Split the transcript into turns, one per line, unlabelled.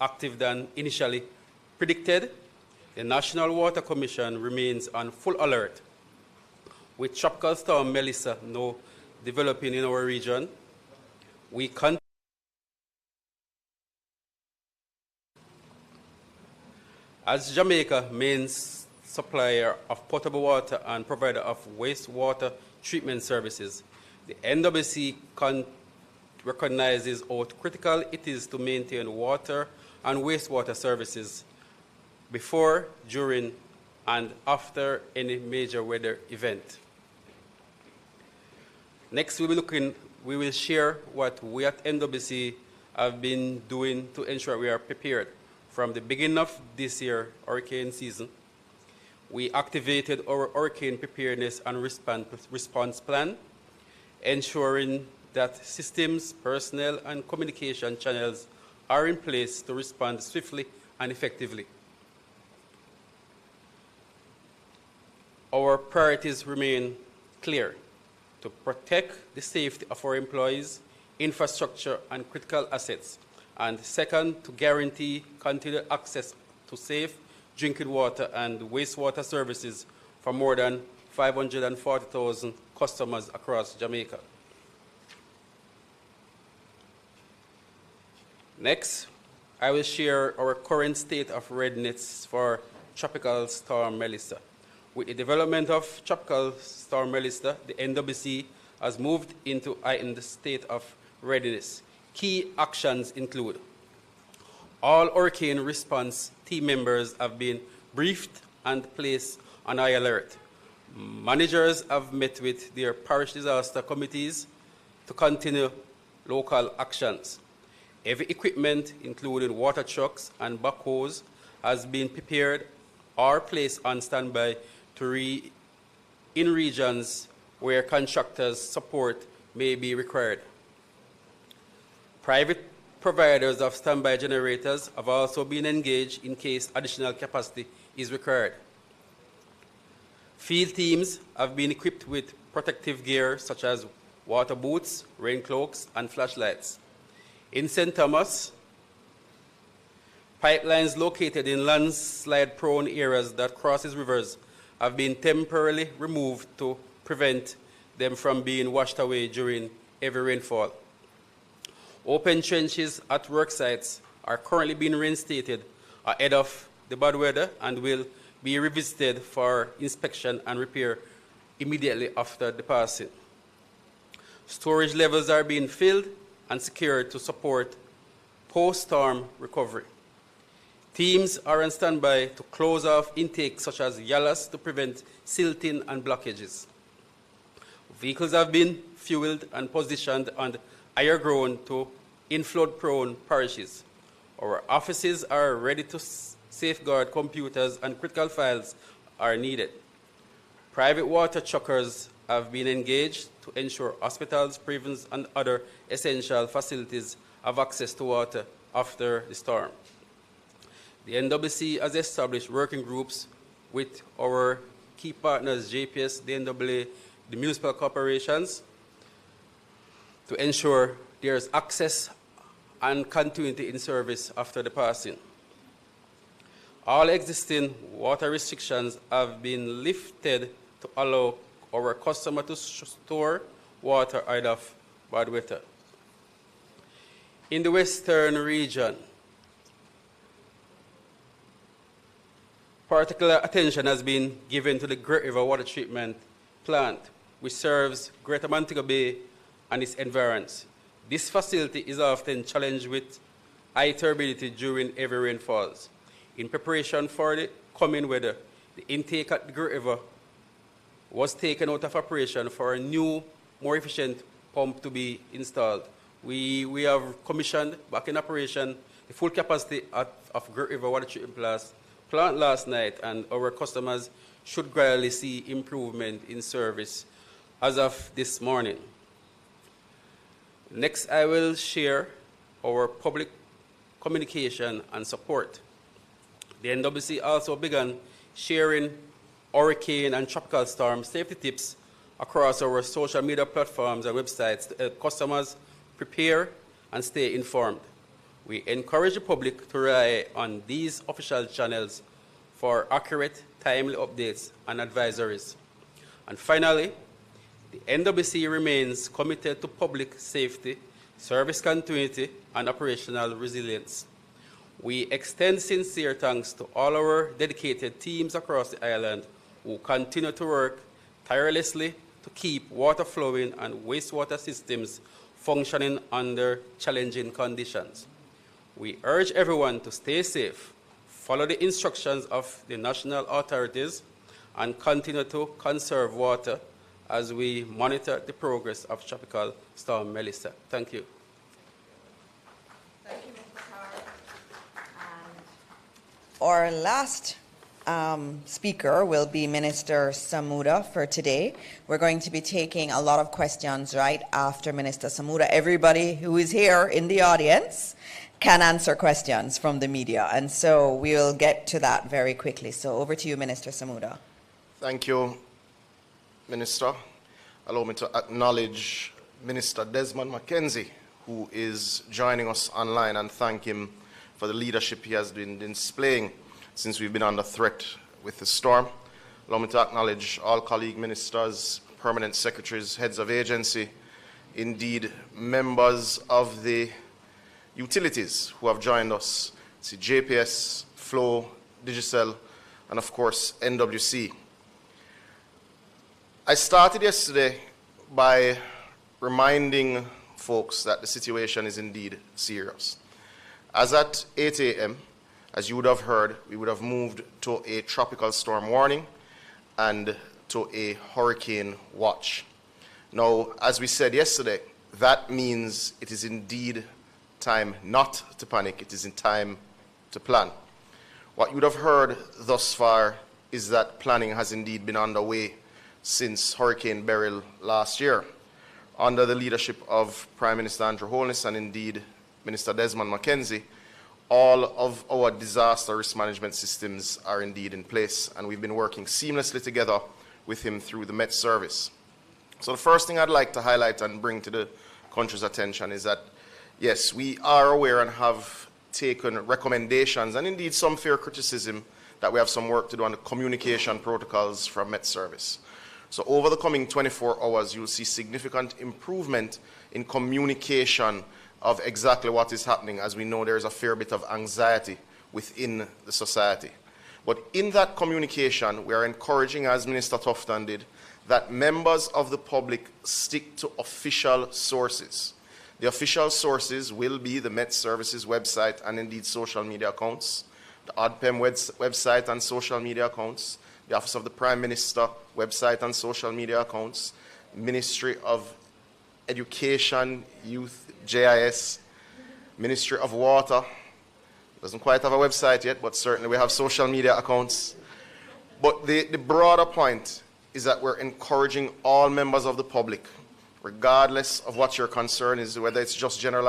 active than initially predicted. The National Water Commission remains on full alert. With Tropical Storm Melissa now developing in our region, we continue as Jamaica's main supplier of potable water and provider of wastewater treatment services. The NWC recognizes how critical it is to maintain water and wastewater services before, during, and after any major weather event. Next, we will share what we at NWC have been doing to ensure we are prepared. From the beginning of this year, hurricane season, we activated our hurricane preparedness and response plan, ensuring that systems, personnel, and communication channels are in place to respond swiftly and effectively. Our priorities remain clear: to protect the safety of our employees, infrastructure, and critical assets. And second, to guarantee continued access to safe drinking water and wastewater services for more than 540,000 customers across Jamaica. Next, I will share our current state of readiness for Tropical Storm Melissa. With the development of Tropical Storm Melissa, the NWC has moved into a heightened state of readiness. Key actions include: all hurricane response team members have been briefed and placed on high alert. Managers have met with their parish disaster committees to continue local actions. Heavy equipment, including water trucks and backhoes, has been prepared or placed on standby in regions where contractors' support may be required. Private providers of standby generators have also been engaged in case additional capacity is required. Field teams have been equipped with protective gear such as water boots, rain cloaks, and flashlights. In St. Thomas, pipelines located in landslide-prone areas that crosses rivers have been temporarily removed to prevent them from being washed away during heavy rainfall. Open trenches at work sites are currently being reinstated ahead of the bad weather and will be revisited for inspection and repair immediately after the passing. Storage levels are being filled and secured to support post-storm recovery. Teams are on standby to close off intakes such as yalas to prevent silting and blockages. Vehicles have been fueled and positioned on higher ground to in flood-prone parishes. Our offices are ready to safeguard computers and critical files are needed. Private water truckers have been engaged to ensure hospitals, prisons, and other essential facilities have access to water after the storm. The NWC has established working groups with our key partners, JPS, the NWA, the municipal corporations, to ensure there is access and continuity in service after the passing. All existing water restrictions have been lifted to allow our customer to store water out of bad weather. In the western region, particular attention has been given to the Great River Water Treatment Plant, which serves Greater Montego Bay and its environs. This facility is often challenged with high turbidity during heavy rainfalls. In preparation for the coming weather, the intake at the Great River was taken out of operation for a new, more efficient pump to be installed. We have commissioned back in operation the full capacity of Great River Water Treatment plant last night, and our customers should gradually see improvement in service as of this morning. Next, I will share our public communication and support. The NWC also began sharing hurricane and tropical storm safety tips across our social media platforms and websites to help customers prepare and stay informed. We encourage the public to rely on these official channels for accurate, timely updates and advisories. And finally, the NWC remains committed to public safety, service continuity, and operational resilience. We extend sincere thanks to all our dedicated teams across the island who continue to work tirelessly to keep water flowing and wastewater systems functioning under challenging conditions. We urge everyone to stay safe, follow the instructions of the national authorities, and continue to conserve water as we monitor the progress of Tropical Storm Melissa. Thank you.
Thank you, Mr. Carr. Our last speaker will be Minister Samuda for today. We're going to be taking a lot of questions right after Minister Samuda. Everybody who is here in the audience can answer questions from the media, and so we'll get to that very quickly. So over to you, Minister Samuda.
Thank you, Minister. Allow me to acknowledge Minister Desmond McKenzie, who is joining us online, and thank him for the leadership he has been displaying since we've been under threat with the storm. Allow me to acknowledge all colleague ministers, permanent secretaries, heads of agency, indeed members of the utilities who have joined us. See JPS, Flow, Digicel, and of course NWC. I started yesterday by reminding folks that the situation is indeed serious. As at 8 a.m., as you would have heard, we would have moved to a tropical storm warning and to a hurricane watch. Now, as we said yesterday, that means it is indeed time not to panic, it is in time to plan. What you would have heard thus far is that planning has indeed been underway since Hurricane Beryl last year, under the leadership of Prime Minister Andrew Holness and indeed Minister Desmond McKenzie. All of our disaster risk management systems are indeed in place, and we've been working seamlessly together with him through the Met Service. So the first thing I'd like to highlight and bring to the country's attention is that, yes, we are aware and have taken recommendations and indeed some fair criticism that we have some work to do on the communication protocols from Met Service. So over the coming 24 hours, you'll see significant improvement in communication of exactly what is happening, as we know there's a fair bit of anxiety within the society. But in that communication, we are encouraging, as Minister Tufton did, that members of the public stick to official sources. The official sources will be the Met Services website and indeed social media accounts, the ODPEM website and social media accounts, the Office of the Prime Minister website and social media accounts, Ministry of Education, Youth, JIS, Ministry of Water. Doesn't quite have a website yet, but certainly we have social media accounts. But the broader point is that we're encouraging all members of the public, regardless of what your concern is, whether it's just general